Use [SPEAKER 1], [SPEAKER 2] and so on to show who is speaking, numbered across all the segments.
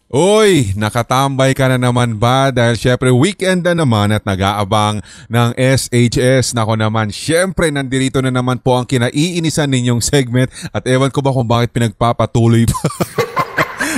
[SPEAKER 1] Uy, nakatambay ka na naman ba? Dahil syempre weekend na naman at nag-aabang ng SHS. Nako naman, syempre nandito na naman po ang kinaiinisan ninyong segment at ewan ko ba kung bakit pinagpapatuloy pa.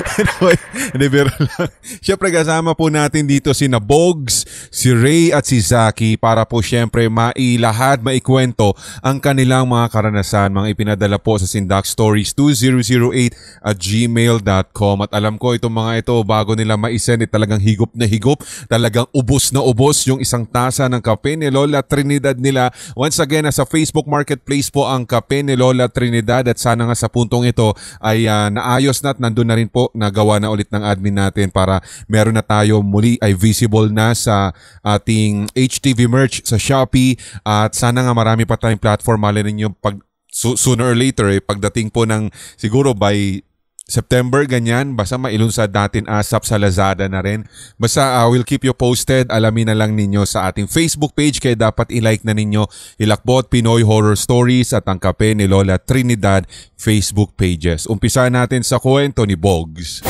[SPEAKER 1] Anyway, hindi biro lang. Siyempre kasama po natin dito si Bogs, si Ray at si Zaki para po siyempre maikwento ang kanilang mga karanasan, mga ipinadala po sa sindakstories2008@gmail.com. At alam ko itong mga ito bago nila ma-send talagang higop na higop, talagang ubos na ubos yung isang tasa ng kape ni Lola Trinidad nila. Once again, sa Facebook Marketplace po ang kape ni Lola Trinidad at sana nga sa puntong ito ay naayos na at nandun na rin po nagawa na ulit ng admin natin para meron na tayo muli ay visible na sa ating HTV merch sa Shopee at sana nga marami pa tayong platform. Malay ninyo pag sooner or later pagdating po ng siguro by September ganyan, basta mailunsad natin ASAP sa Lazada na rin. Basta we'll keep you posted. Alamin na lang ninyo sa ating Facebook page kaya dapat i-like na ninyo Hilakbot Pinoy Horror Stories at ang Kape ni Lola Trinidad Facebook pages. Umpisa natin sa kwento ni Bogs.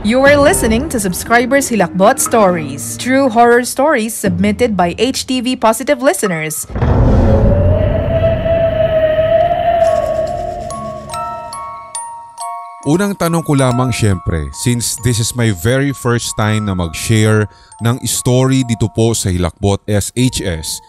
[SPEAKER 2] You are listening to Subscribers Hilakbot Stories, true horror stories submitted by HTV Positive listeners.
[SPEAKER 1] Unang tanong ko lamang syempre, since this is my very first time na mag-share ng story dito po sa Hilakbot SHS,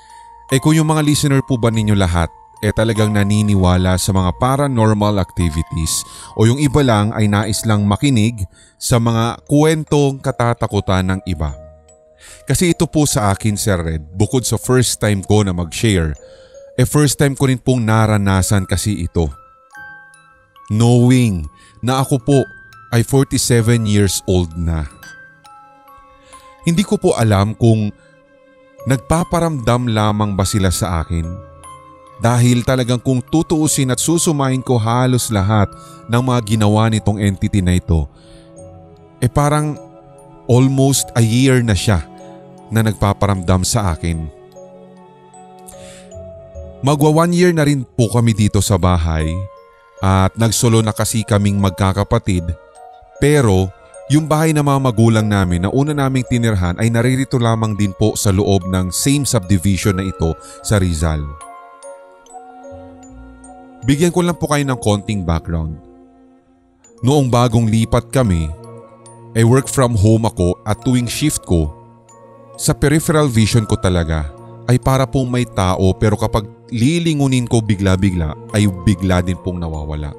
[SPEAKER 1] kung yung mga listener po ba ninyo lahat talagang naniniwala sa mga paranormal activities o yung iba lang ay nais lang makinig sa mga kwentong katatakutan ng iba. Kasi ito po sa akin, Sir Red, bukod sa first time ko na mag-share, first time ko rin pong naranasan kasi ito. Knowing na ako po ay 47 years old na. Hindi ko po alam kung nagpaparamdam lamang ba sila sa akin. Dahil talagang kung tutuusin at susumahin ko halos lahat ng mga ginawa nitong entity na ito, parang almost a year na siya na nagpaparamdam sa akin. Magwa 1 year na rin po kami dito sa bahay at nagsolo na kasi kaming magkakapatid, pero yung bahay ng mga magulang namin na una naming tinirhan ay naririto lamang din po sa loob ng same subdivision na ito sa Rizal. Bigyan ko lang po kayo ng konting background. Noong bagong lipat kami, work from home ako at tuwing shift ko, sa peripheral vision ko talaga ay para pong may tao pero kapag lilingunin ko bigla-bigla ay bigla din pong nawawala.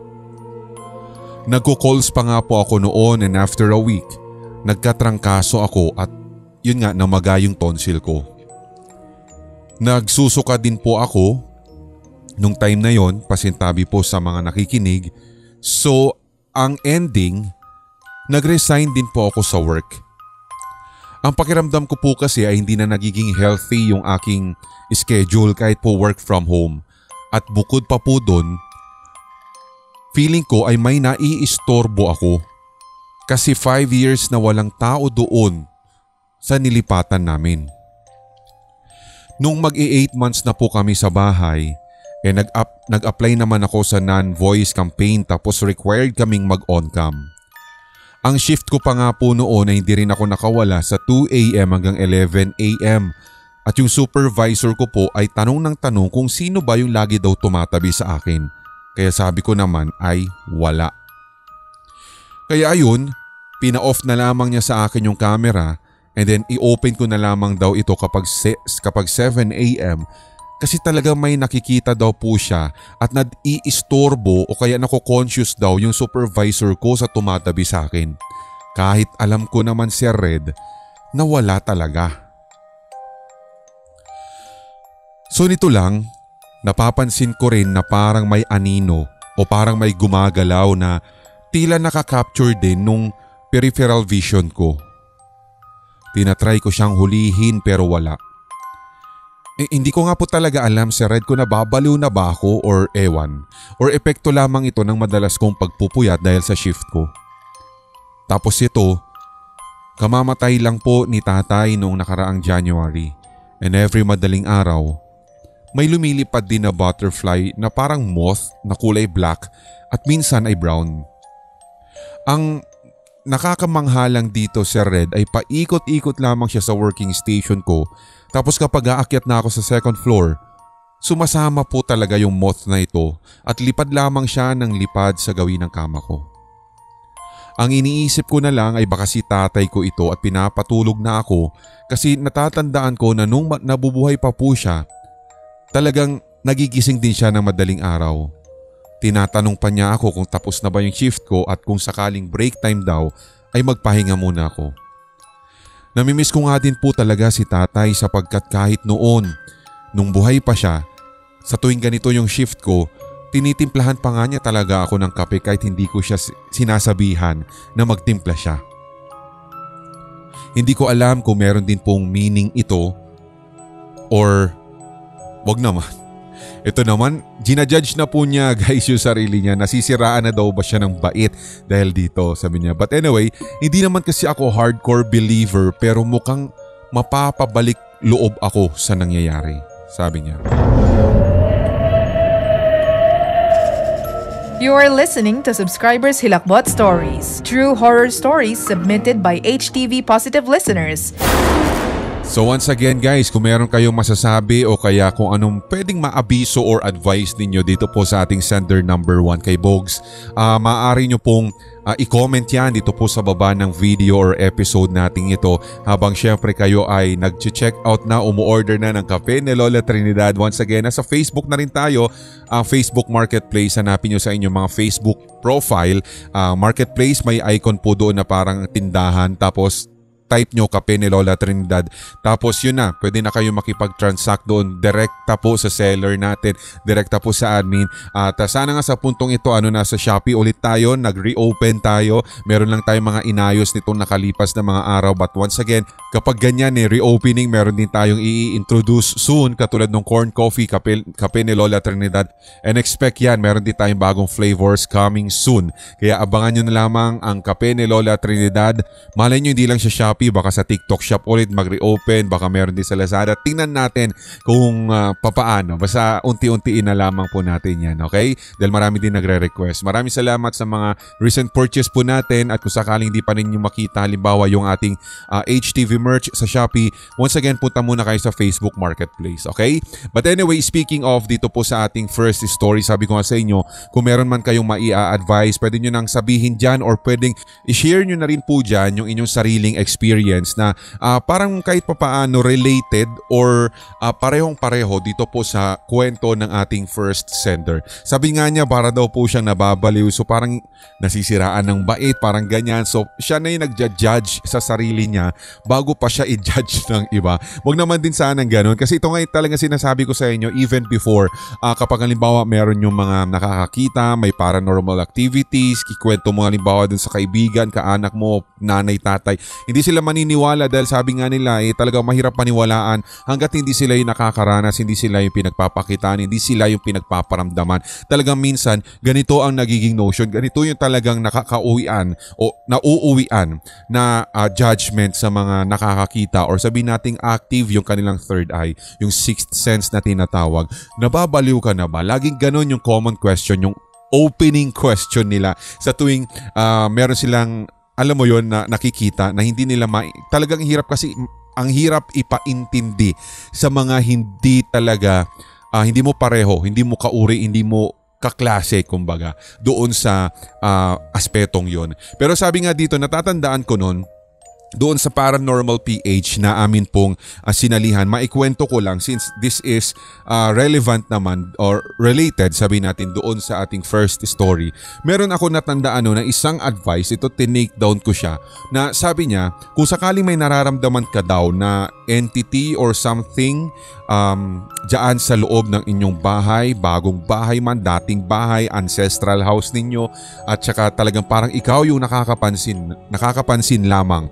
[SPEAKER 1] Nagko-calls pa nga po ako noon and after a week, nagkatrangkaso ako at yun nga namaga yung tonsil ko. Nagsusuka din po ako. Nung time na yon, pasintabi po sa mga nakikinig. So, ang ending, nag-resign din po ako sa work. Ang pakiramdam ko po kasi ay hindi na nagiging healthy yung aking schedule kahit po work from home. At bukod pa po dun, feeling ko ay may naiistorbo ako. Kasi 5 years na walang tao doon sa nilipatan namin. Nung mag-8 months na po kami sa bahay, nag-apply naman ako sa non-voice campaign tapos required kaming mag-on-cam. Ang shift ko pa nga po noon ay hindi rin ako nakawala sa 2 a.m. hanggang 11 a.m. At yung supervisor ko po ay tanong ng tanong kung sino ba yung lagi daw tumatabi sa akin. Kaya sabi ko naman ay wala. Kaya ayun, pina-off na lamang niya sa akin yung camera and then i-open ko na lamang daw ito kapag 7 a.m. Kasi talaga may nakikita daw po siya at nag-iistorbo o kaya nako-conscious daw yung supervisor ko sa tumatabi sa akin. Kahit alam ko naman si Red na wala talaga. So nito lang, napapansin ko rin na parang may anino o parang may gumagalaw na tila nakaka-capture din nung peripheral vision ko. Tinatry ko siyang hulihin pero wala. Hindi ko nga po talaga alam si Red kung nababaliw na ba ako or ewan or epekto lamang ito ng madalas kong pagpupuyat dahil sa shift ko. Tapos ito, kamamatay lang po ni tatay noong nakaraang January and every madaling araw, may lumilipad din na butterfly na parang moth na kulay black at minsan ay brown. Ang nakakamanghalang dito, Sir Red, ay paikot-ikot lamang siya sa working station ko. Tapos kapag aakyat na ako sa second floor, sumasama po talaga yung moth na ito at lipad lamang siya ng lipad sa gawin ng kama ko. Ang iniisip ko na lang ay baka si tatay ko ito at pinapatulog na ako kasi natatandaan ko na nung nabubuhay pa po siya, talagang nagigising din siya ng madaling araw. Tinatanong pa niya ako kung tapos na ba yung shift ko at kung sakaling break time daw ay magpahinga muna ako. Namimiss ko nga din po talaga si tatay sapagkat kahit noon, nung buhay pa siya, sa tuwing ganito yung shift ko, tinitimplahan pa nga niya talaga ako ng kape kahit hindi ko siya sinasabihan na magtimpla siya. Hindi ko alam kung meron din pong meaning ito or wag naman. Ito naman, ginajudge na po niya guys yung sarili niya. Nasisiraan na daw ba siya ng bait dahil dito, sabi niya. But anyway, hindi naman kasi ako hardcore believer pero mukhang mapapabalik loob ako sa nangyayari, sabi niya.
[SPEAKER 2] You are listening to Subscribers Hilakbot Stories, true horror stories submitted by HTV Positive listeners.
[SPEAKER 1] So once again guys, kung meron kayong masasabi o kaya kung anong pwedeng maabiso or advice ninyo dito po sa ating sender number 1 kay Bogs, maaari nyo pong i-comment yan dito po sa baba ng video or episode nating ito habang syempre kayo ay nag-check out na, umu-order na ng kape ni Lola Trinidad. Once again, nasa Facebook na rin tayo, Facebook Marketplace. Hanapin nyo sa inyong mga Facebook profile. Marketplace, may icon po doon na parang tindahan, tapos type nyo kape ni Lola Trinidad. Tapos yun na, pwede na kayo makipag-transact doon. Direkta po sa seller natin, direkta po sa admin. At sana nga sa puntong ito, nasa Shopee ulit tayo, nag-reopen tayo. Meron lang tayong mga inayos nitong nakalipas na mga araw. But once again, kapag ganyan reopening, meron din tayong i-introduce soon katulad ng corn coffee, kape ni Lola Trinidad. And expect yan, meron din tayong bagong flavors coming soon. Kaya abangan nyo na lamang ang kape ni Lola Trinidad. Malay nyo hindi lang sa Shopee, baka sa TikTok shop ulit mag-reopen, baka meron din sa Lazada. Tingnan natin kung papaano. Basta unti-untiin na lamang po natin yan, okay? Dahil marami din nagre-request. Maraming salamat sa mga recent purchase po natin at kung sakaling di pa ninyo makita halimbawa yung ating HTV merch sa Shopee, once again punta muna kayo sa Facebook Marketplace, okay? But anyway, speaking of dito po sa ating first story, sabi ko nga sa inyo, kung meron man kayong maia-advise, pwede nyo nang sabihin dyan or pwedeng i-share nyo na rin po dyan yung inyong sariling experience na parang kahit papaano related or parehong-pareho dito po sa kwento ng ating first sender. Sabi nga niya para daw po siyang nababaliw, so parang nasisiraan ng bait, parang ganyan. So siya na yung nagja-judge sa sarili niya bago pa siya i-judge ng iba. Wag naman din sanang ganun kasi ito nga talaga sinasabi ko sa inyo even before, kapag halimbawa meron yung mga nakakakita, may paranormal activities, kikwento mo halimbawa dun sa kaibigan, kaanak mo, nanay, tatay, hindi sila maniniwala dahil sabi nga nila talagang mahirap paniwalaan hanggat hindi sila yung nakakaranas, hindi sila yung pinagpapakitaan, hindi sila yung pinagpaparamdaman. Talagang minsan ganito ang nagiging notion, ganito yung talagang nakakauwian o nauuwian na judgment sa mga nakakakita or sabihin nating active yung kanilang third eye, yung sixth sense na tinatawag. Nababaliw ka na ba? Laging ganon yung common question, yung opening question nila sa tuwing meron silang alam mo yon na nakikita na hindi nila talagang hirap kasi ang hirap ipaintindi sa mga hindi talaga hindi mo pareho, hindi mo kauri, hindi mo kaklase kumbaga doon sa aspetong yon. Pero sabi nga dito, natatandaan ko noon doon sa Paranormal PH na amin pong sinalihan, maikwento ko lang since this is relevant naman or related sabi natin doon sa ating first story. Meron ako natandaan na isang advice, ito tinake down ko siya, na sabi niya kung sakaling may nararamdaman ka daw na entity or something dyan sa loob ng inyong bahay, bagong bahay man, dating bahay, ancestral house ninyo at saka talagang parang ikaw yung nakakapansin lamang,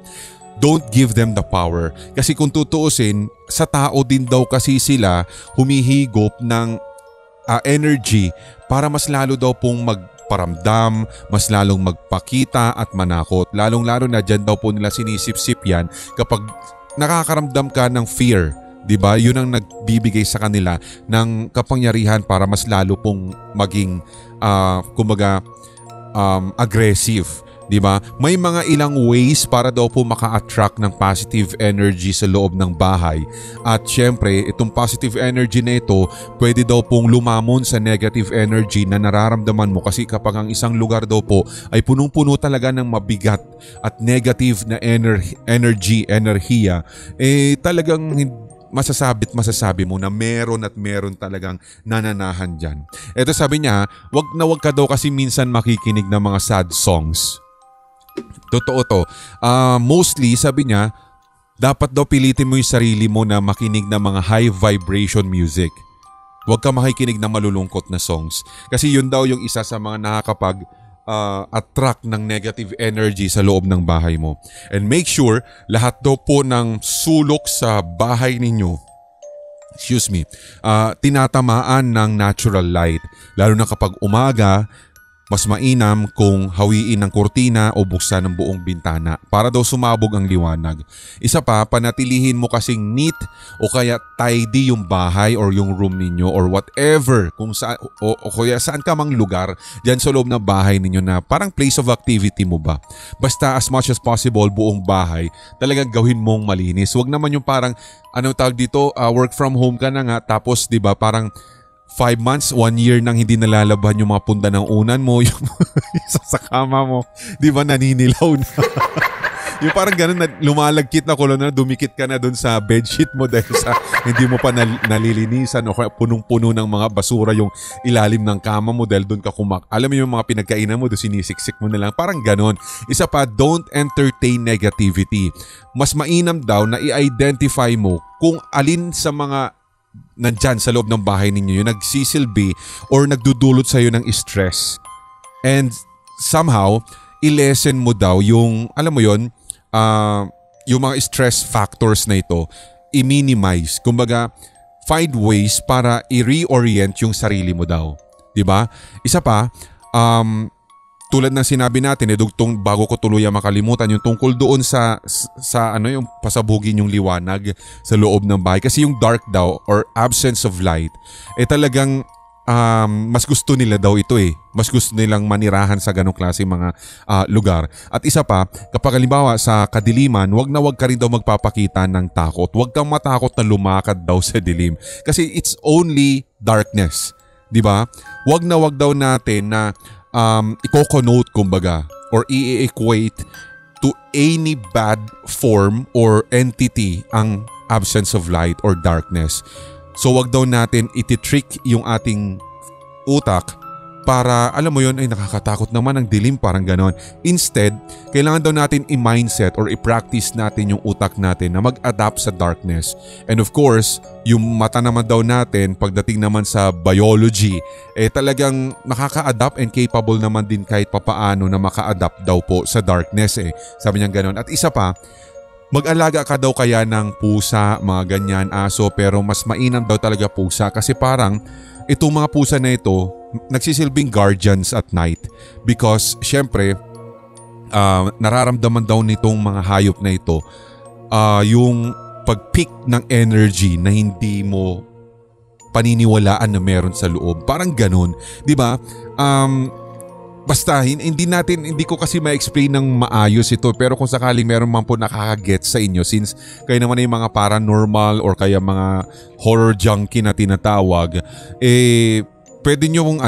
[SPEAKER 1] don't give them the power. Kasi kung tutuusin, sa tao din daw kasi sila humihigop ng energy para mas lalo daw pong magparamdam, mas lalong magpakita at manakot. Lalong-lalo na dyan daw po nila sinisip-sip yan kapag nakakaramdam ka ng fear. Diba? Yun ang nagbibigay sa kanila ng kapangyarihan para mas lalo pong maging aggressive. Di ba? May mga ilang ways para daw po maka-attract ng positive energy sa loob ng bahay. At syempre, itong positive energy na ito, pwede daw pong lumamon sa negative energy na nararamdaman mo kasi kapag ang isang lugar daw po ay punong-puno talaga ng mabigat at negative na enerhiya, talagang masasabi mo na meron at meron talagang nananahan dyan. Ito sabi niya, wag ka daw kasi minsan makikinig ng mga sad songs. Totoo to. Mostly, sabi niya, dapat daw pilitin mo yung sarili mo na makinig ng mga high vibration music. Huwag ka makikinig ng malulungkot na songs. Kasi yun daw yung isa sa mga nakakapag attract ng negative energy sa loob ng bahay mo. And make sure, lahat daw po ng sulok sa bahay ninyo, tinatamaan ng natural light. Lalo na kapag umaga, mas mainam kung hawiin ng kurtina o buksan ng buong bintana para daw sumabog ang liwanag. Isa pa, panatilihin mo kasing neat o kaya tidy yung bahay or yung room ninyo or whatever kung saan o kaya saan ka mang lugar dyan sa loob ng bahay ninyo na parang place of activity mo ba. Basta as much as possible buong bahay talagang gawin mong malinis. Huwag naman yung parang work from home ka na nga tapos 'di ba parang 5 months, 1 year nang hindi nalalaban yung mga punda ng unan mo, yung sa kama mo, di ba naninilaw na. Yung parang ganun, lumalagkit na kolon na, dumikit ka na dun sa bedsheet mo dahil sa hindi mo pa nalilinisan o punong-puno ng mga basura yung ilalim ng kama mo dahil dun ka alam mo yung mga pinagkainan mo, dun sinisiksik mo na lang. Parang ganun. Isa pa, don't entertain negativity. Mas mainam daw na i-identify mo kung alin sa mga nandyan sa loob ng bahay ninyo yung nagsisilbi or nagdudulot sa'yo ng stress. And somehow, i-lessen mo daw yung, alam mo yun, yung mga stress factors na ito, i-minimize. Kumbaga, find ways para i-reorient yung sarili mo daw. Diba? Isa pa, tulad ng sinabi natin, dugtong bago ko tuluyan makalimutan yung tungkol doon sa yung pasabugin yung liwanag sa loob ng bahay. Kasi yung dark daw or absence of light, talagang mas gusto nila daw ito Mas gusto nilang manirahan sa ganong klase mga lugar. At isa pa, kapag halimbawa sa kadiliman, wag ka rin daw magpapakita ng takot. Wag kang matakot na lumakad daw sa dilim. Kasi it's only darkness. Diba? Wag daw natin na i-connote kumbaga or i-equate to any bad form or entity ang absence of light or darkness. So wag daw natin iti-trick yung ating utak para alam mo yun ay nakakatakot naman ang dilim parang ganon. Instead, kailangan daw natin i-mindset or i-practice natin yung utak natin na mag-adapt sa darkness. And of course, yung mata naman daw natin pagdating naman sa biology, talagang nakaka-adapt and capable naman din kahit papaano na maka-adapt daw po sa darkness Sabi niya ganon. At isa pa, mag-alaga ka daw kaya ng pusa, mga ganyan, aso, pero mas mainam daw talaga pusa kasi parang itong mga pusa na ito nagsisilbing guardians at night because syempre nararamdaman daw nitong mga hayop na ito yung pag-pick ng energy na hindi mo paniniwalaan na meron sa loob. Parang ganun, 'di ba? Basta hindi ko kasi ma-explain ng maayos ito pero kung sakaling meron man po nakaka-get sa inyo since kayo naman ay mga paranormal or kaya mga horror junkie na tinatawag, pwede nyo kung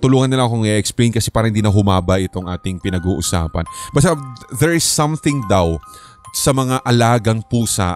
[SPEAKER 1] tulungan nila akong i-explain kasi parang hindi na humaba itong ating pinag-uusapan. Basta there is something daw sa mga alagang pusa,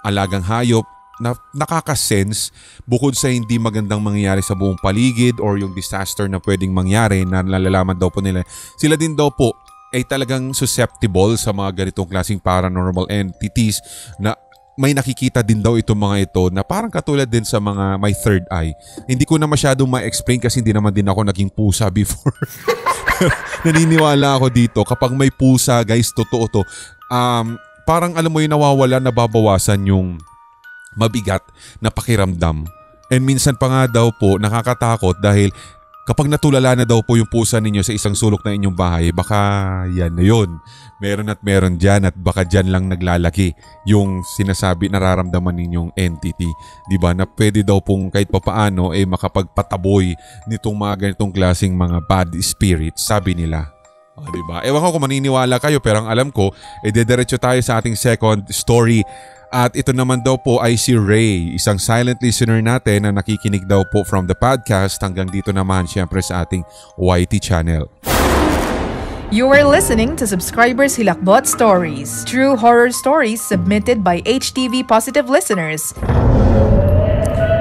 [SPEAKER 1] alagang hayop na nakaka-sense bukod sa hindi magandang mangyayari sa buong paligid or yung disaster na pwedeng mangyari na nalalaman daw po nila. Sila din daw po ay talagang susceptible sa mga ganitong klaseng paranormal entities na may nakikita din daw itong mga ito na parang katulad din sa mga may third eye. Hindi ko na masyadong ma-explain kasi hindi naman din ako naging pusa before. Naniniwala ako dito kapag may pusa, guys, totoo to. Parang alam mo yung nawawala, nababawasan yung mabigat na pakiramdam. And minsan pa nga daw po nakakatakot dahil kapag natulala na daw po yung pusa ninyo sa isang sulok na inyong bahay, baka yan na yun. Meron at meron dyan at baka dyan lang naglalaki yung sinasabi nararamdaman ninyong entity. Diba? Na pwede daw pong kahit papaano makapagpataboy nitong mga ganitong klaseng mga bad spirits, sabi nila. Diba? Ewan ko kung maniniwala kayo pero ang alam ko, dediretso tayo sa ating second story. At ito naman daw po ay si Ray, isang silent listener natin na nakikinig daw po from the podcast hanggang dito naman syempre sa ating YT channel.
[SPEAKER 2] You are listening to Subscribers Hilakbot Stories, true horror stories submitted by HTV Positive listeners.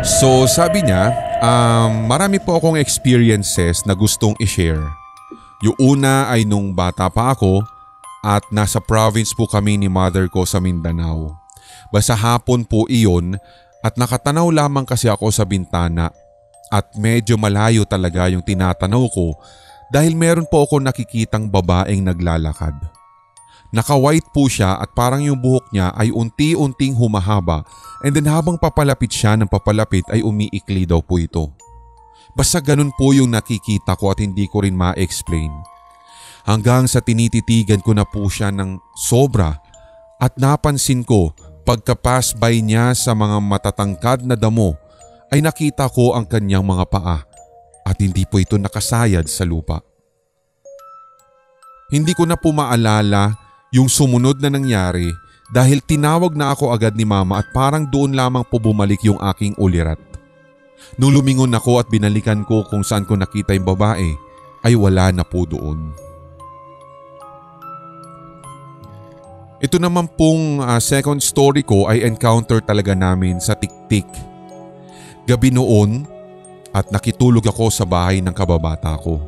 [SPEAKER 1] So sabi niya, marami po akong experiences na gustong i-share. Yung una ay nung bata pa ako at nasa province po kami ni mother ko sa Mindanao. Basta hapon po iyon at nakatanaw lamang kasi ako sa bintana at medyo malayo talaga yung tinatanaw ko dahil meron po ako nakikitang babaeng naglalakad. Naka-white po siya at parang yung buhok niya ay unti-unting humahaba and then habang papalapit siya ng papalapit ay umiikli daw po ito. Basta ganun po yung nakikita ko at hindi ko rin ma-explain. Hanggang sa tinititigan ko na po siya ng sobra at napansin ko pagka-pass by niya sa mga matatangkad na damo ay nakita ko ang kanyang mga paa at hindi po ito nakasayad sa lupa. Hindi ko na po maalala yung sumunod na nangyari dahil tinawag na ako agad ni mama at parang doon lamang po bumalik yung aking ulirat. Nung lumingon ako at binalikan ko kung saan ko nakita yung babae, ay wala na po doon. Ito naman pong second story ko ay encounter talaga namin sa Tiktik. Gabi noon at nakitulog ako sa bahay ng kababata ko.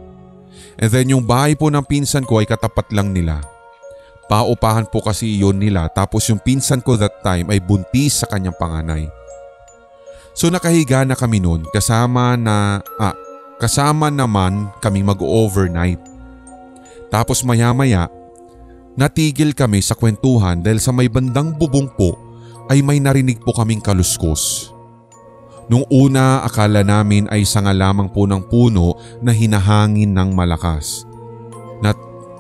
[SPEAKER 1] And then yung bahay po ng pinsan ko ay katapat lang nila. Paupahan po kasi iyon nila tapos yung pinsan ko that time ay buntis sa kanyang panganay. So nakahiga na kami noon kasama naman kami mag-overnight. Tapos maya-maya natigil kami sa kwentuhan dahil sa may bandang bubong po ay may narinig po kaming kaluskos. Nung una akala namin ay sanga lamang po ng puno na hinahangin ng malakas. Na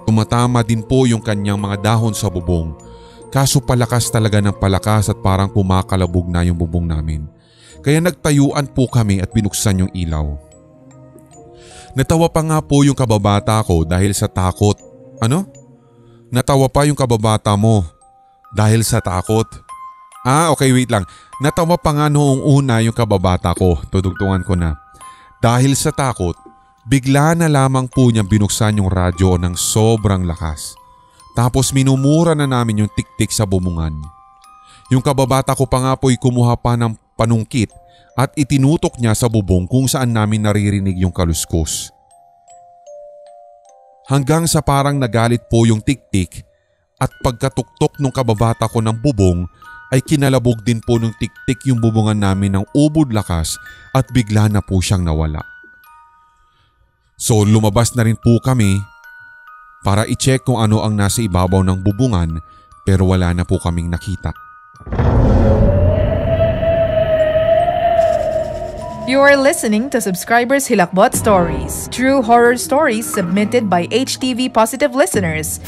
[SPEAKER 1] tumatama din po yung kanyang mga dahon sa bubong. Kaso palakas talaga ng palakas at parang kumakalabog na yung bubong namin. Kaya nagtayuan po kami at binuksan yung ilaw. Natawa pa nga po yung kababata ko dahil sa takot. Ano? Natawa pa yung kababata mo dahil sa takot? Okay, wait lang. Natawa pa nga noong una yung kababata ko. Tudugtungan ko na. Dahil sa takot, bigla na lamang po niyang binuksan yung radyo ng sobrang lakas. Tapos minumura na namin yung tiktik sa bumungan. Yung kababata ko pa nga po'y kumuha pa ng panungkit at itinutok niya sa bubong kung saan namin naririnig yung kaluskos. Hanggang sa parang nagalit po yung tiktik at pagkatuktok ng kababata ko ng bubong ay kinalabog din po ng tiktik yung bubungan namin ng ubod lakas at bigla na po siyang nawala. So lumabas na rin po kami para i-check kung ano ang nasa ibabaw ng bubungan pero wala na po kaming nakita.
[SPEAKER 2] You are listening to Subscribers Hilakbot Stories, true horror stories submitted by HTV Positive listeners.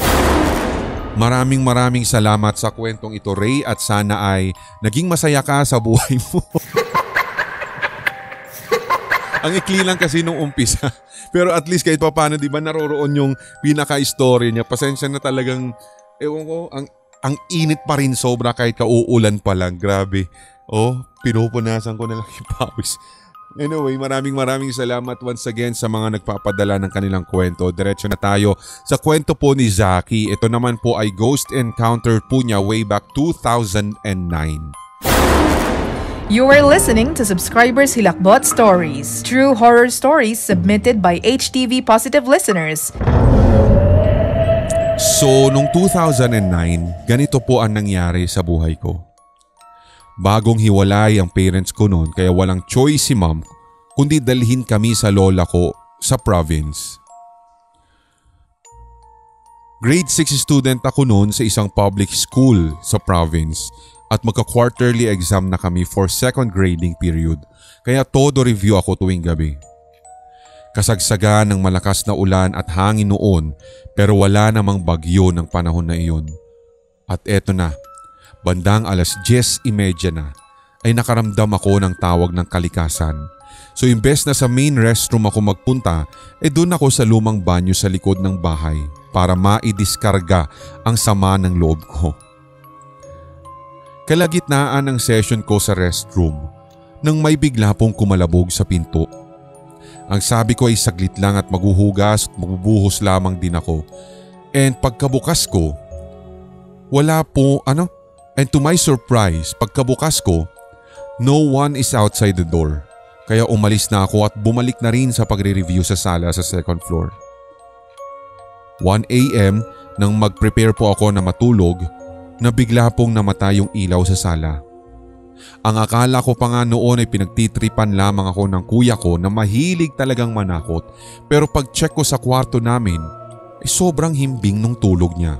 [SPEAKER 1] Maraming salamat sa kwentong ito, Ray, at sana ay naging masaya ka sa buhay mo. Ang ikli lang kasi nung umpisa. Pero at least kahit pa paano, di ba, naroroon yung pinaka-story niya. Pasensya na talagang, ewan ko, ang init pa rin sobra kahit kauulan pa lang. Grabe. Pinupunasan ko na lang yung pawis. Anyway, maraming salamat once again sa mga nagpapadala ng kanilang kwento. Diretso na tayo sa kwento po ni Zaki. Ito naman po ay ghost encounter po niya way back 2009.
[SPEAKER 2] You are listening to Subscribers Hilakbot Stories, true horror stories submitted by HTV Positive listeners.
[SPEAKER 1] So, nung 2009, ganito po ang nangyari sa buhay ko. Bagong hiwalay ang parents ko noon kaya walang choice si mom kundi dalhin kami sa lola ko sa province. Grade 6 student ako noon sa isang public school sa province at magka-quarterly exam na kami for second grading period kaya todo review ako tuwing gabi. Kasagsagan ng malakas na ulan at hangin noon pero wala namang bagyo ng panahon na iyon. At eto na. Bandang 10:30 na ay nakaramdam ako ng tawag ng kalikasan. So imbes na sa main restroom ako magpunta, doon ako sa lumang banyo sa likod ng bahay para maidiskarga ang sama ng loob ko. Kalagitnaan ng session ko sa restroom nang may bigla pong kumalabog sa pinto. Ang sabi ko ay saglit lang at maghuhugas at magbubuhos lamang din ako. And pagkabukas ko, wala po And to my surprise, pagkabukas ko, no one is outside the door. Kaya umalis na ako at bumalik na rin sa pagre-review sa sala sa second floor. 1 AM nang mag-prepare po ako na matulog, na bigla pong namatay yung ilaw sa sala. Ang akala ko pa nga noon ay pinagtitripan lamang ako ng kuya ko na mahilig talagang manakot, pero pag-check ko sa kwarto namin ay sobrang himbing nung tulog niya.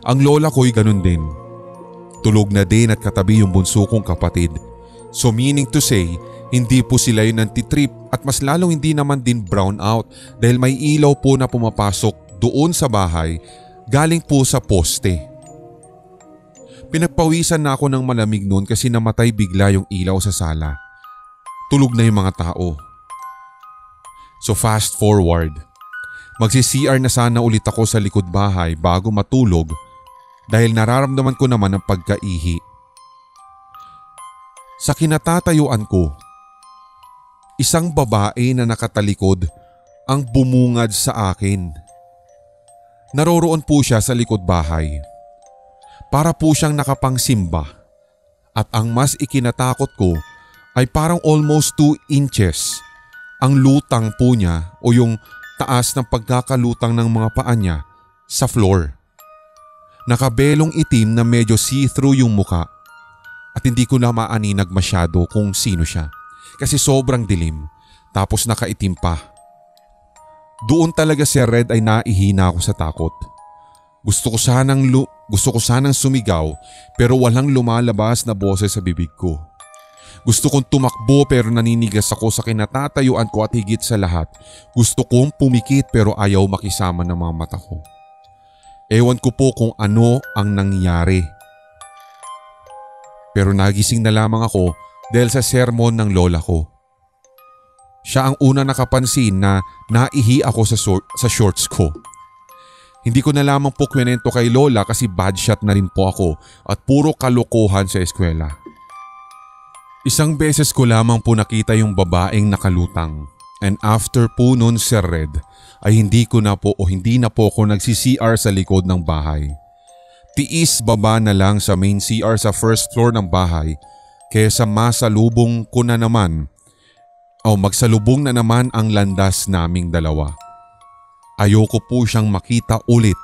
[SPEAKER 1] Ang lola ko'y ganun din. Tulog na din at katabi yung bunso kong kapatid. So meaning to say, hindi po sila yung nantitrip at mas lalong hindi naman din brown out dahil may ilaw po na pumapasok doon sa bahay galing po sa poste. Pinagpawisan na ako ng malamig noon kasi namatay bigla yung ilaw sa sala. Tulog na yung mga tao. So fast forward. Magsi-CR na sana ulit ako sa likod bahay bago matulog dahil nararamdaman ko naman ang pagkaihi. Sa kinatatayuan ko, isang babae na nakatalikod ang bumungad sa akin. Naroroon po siya sa likod bahay. Para po siyang nakapangsimba at ang mas ikinatakot ko ay parang almost 2 inches ang lutang po niya o yung taas ng pagkakalutang ng mga paa niya sa floor. Nakabelong itim na medyo see-through yung muka at hindi ko na maaninag masyado kung sino siya kasi sobrang dilim tapos nakaitim pa. Doon talaga si Red ay naihina ako sa takot. Gusto ko sanang sumigaw pero walang lumalabas na boses sa bibig ko. Gusto kong tumakbo pero naninigas ako sa kinatatayuan ko at higit sa lahat, gusto kong pumikit pero ayaw makisama ng mga mata ko. Ewan ko po kung ano ang nangyari. Pero nagising na lamang ako dahil sa sermon ng lola ko. Siya ang una nakapansin na naihi ako sa shorts ko. Hindi ko na lamang po kwento kay lola kasi bad shot na rin po ako at puro kalokohan sa eskwela. Isang beses ko lamang po nakita yung babaeng nakalutang and after po nun Sir Red ay hindi na po ako nagsi-CR sa likod ng bahay. Tiis baba na lang sa main CR sa first floor ng bahay kaysa magsalubong na naman ang landas naming dalawa. Ayoko po siyang makita ulit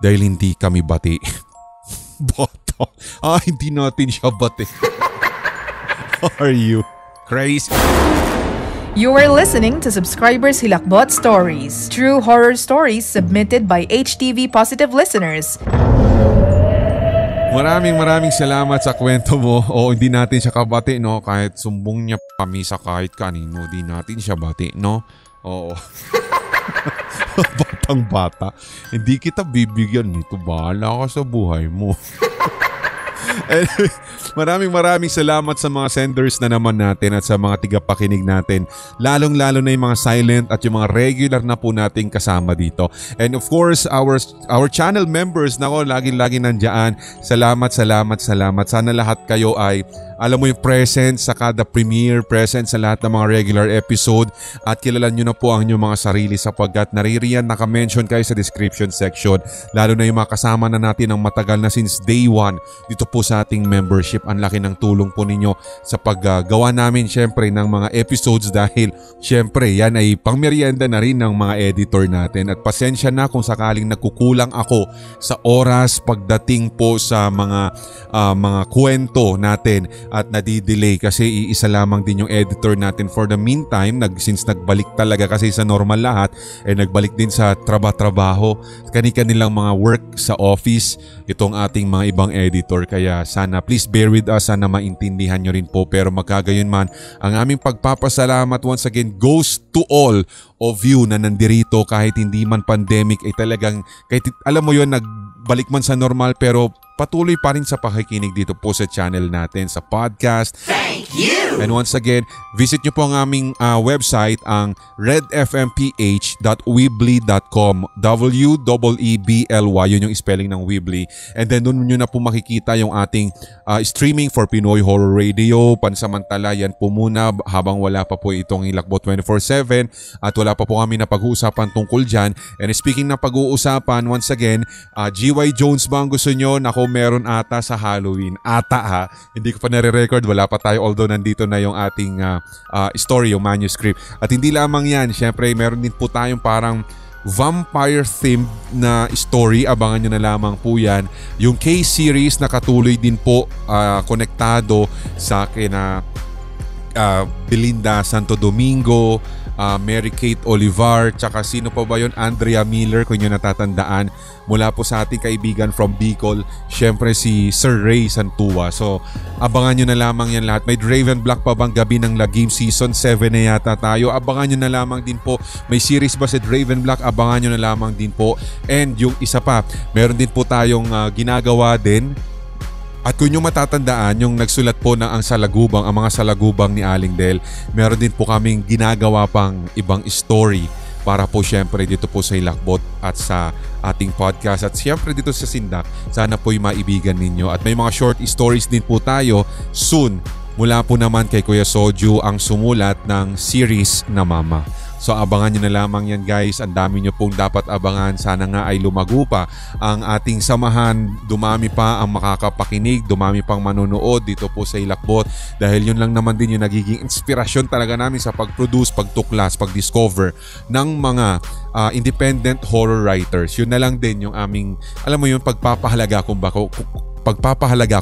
[SPEAKER 1] dahil hindi kami bati. Bata, hindi natin siya bati. Are you crazy?
[SPEAKER 2] You are listening to Subscribers Hilakbot Stories, true horror stories submitted by HTV Positive listeners.
[SPEAKER 1] Maraming salamat sa kwento mo. Hindi natin siya kabati, no? Kahit sumbong niya kami sa kahit kanino, di natin siya bati, no? Oo. Batang bata. Hindi kita bibigyan nito. Bahala ka sa buhay mo. Maraming salamat sa mga senders na naman natin at sa mga tigapakinig natin. Lalong-lalo na yung mga silent at yung mga regular na po nating kasama dito. And of course, our channel members, nako, lagi nandiyan. Salamat. Sana lahat kayo ay, alam mo, yung present sa kada premiere, present sa lahat ng mga regular episode at kilalan nyo na po ang inyong mga sarili sapagkat naririyan, naka-mention kayo sa description section. Lalo na yung mga kasama na natin ng matagal na since day 1 dito po sa ating membership. Ang laki ng tulong po ninyo sa paggawa namin syempre ng mga episodes dahil syempre yan ay pangmerienda na rin ng mga editor natin at pasensya na kung sakaling nagkukulang ako sa oras pagdating po sa mga kwento natin at nadidelay kasi iisa lamang din yung editor natin for the meantime since nagbalik talaga kasi sa normal lahat nagbalik din sa trabaho kani-kanilang mga work sa office itong ating mga ibang editor kaya sana please bear with us, sana maintindihan nyo rin po pero magkagayon man ang aming pagpapasalamat once again goes to all of you na nandirito kahit hindi man pandemic ay talagang kahit alam mo yun nagbalik man sa normal pero patuloy pa rin sa pakikinig dito po sa channel natin sa podcast. And once again, visit nyo po ang aming website, ang redfmph.weebly.com. W-E-E-B-L-Y, yun yung spelling ng Weebly. And then doon nyo na po makikita yung ating streaming for Pinoy Horror Radio. Pansamantala, yan po muna habang wala pa po itong Hilakbot 24/7 at wala pa po kami na pag-uusapan tungkol dyan. And speaking na pag-uusapan, once again, GY Jones ba ang gusto nyo? Nako, meron ata sa Halloween. Ata ha. Hindi ko pa nare-record. Wala pa tayo, although nandito na yung ating story, yung manuscript. At hindi lamang yan. Syempre, meron din po tayong parang vampire-themed na story. Abangan nyo na lamang po yan. Yung K-series na katuloy din po konektado sa akin na Belinda Santo Domingo, Mary Kate Olivar, tsaka sino pa ba yun? Andrea Miller, kung yun natatandaan, mula po sa ating kaibigan from Bicol, syempre si Sir Ray Santua. So abangan nyo na lamang yan lahat. May Draven Black pa bang Gabi ng Lagim season 7 na yata tayo? Abangan nyo na lamang din po. May series ba si Draven Black? Abangan nyo na lamang din po. And yung isa pa, meron din po tayong ginagawa din. At kung yung matatandaan, yung nagsulat po ng ang mga salagubang ni Aling Del, meron din po kaming ginagawa pang ibang story para po syempre dito po sa Hilakbot at sa ating podcast at syempre dito sa Sindak. Sana po'y maibigan ninyo. At may mga short stories din po tayo soon mula po naman kay Kuya Soju ang sumulat ng series na Mama. So abangan nyo na lamang yan guys. Ang dami nyo pong dapat abangan. Sana nga ay lumago pa ang ating samahan. Dumami pa ang makakapakinig. Dumami pang manonood dito po sa Hilakbot. Dahil yun lang naman din yung nagiging inspirasyon talaga namin sa pag-produce, pagtuklas, pag-discover ng mga independent horror writers. Yun na lang din yung aming, alam mo yun, pagpapahalaga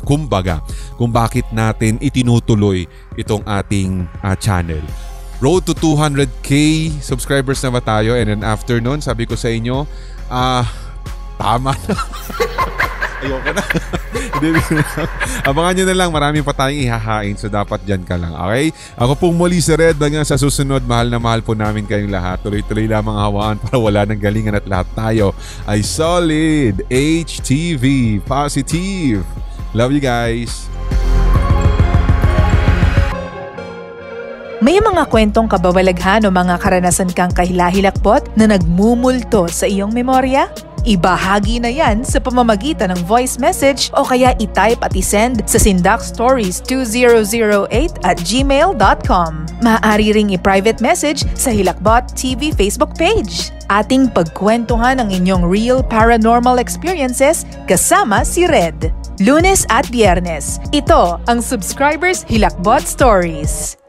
[SPEAKER 1] kumbaga kung bakit natin itinutuloy itong ating channel. Road to 200k subscribers na ba tayo? And then after nun, sabi ko sa inyo, tama na. Ayoko na. Abangan nyo na lang, marami pa tayong ihahain, so dapat dyan ka lang, okay? Ako pong muli si Red, hanggang sa susunod, mahal na mahal po namin kayong lahat. Tuloy-tuloy lamang hawaan para wala ng galingan at lahat tayo ay solid. HTV Positive. Love you guys.
[SPEAKER 2] May mga kwentong kababalaghan o mga karanasan kang kahilahilakbot na nagmumulto sa iyong memorya? Ibahagi na yan sa pamamagitan ng voice message o kaya i-type at i-send sa sindakstories2008@gmail.com. Maaari ring i-private message sa Hilakbot TV Facebook page. Ating pagkwentuhan ang inyong real paranormal experiences kasama si Red. Lunes at Biyernes. Ito ang Subscribers Hilakbot Stories.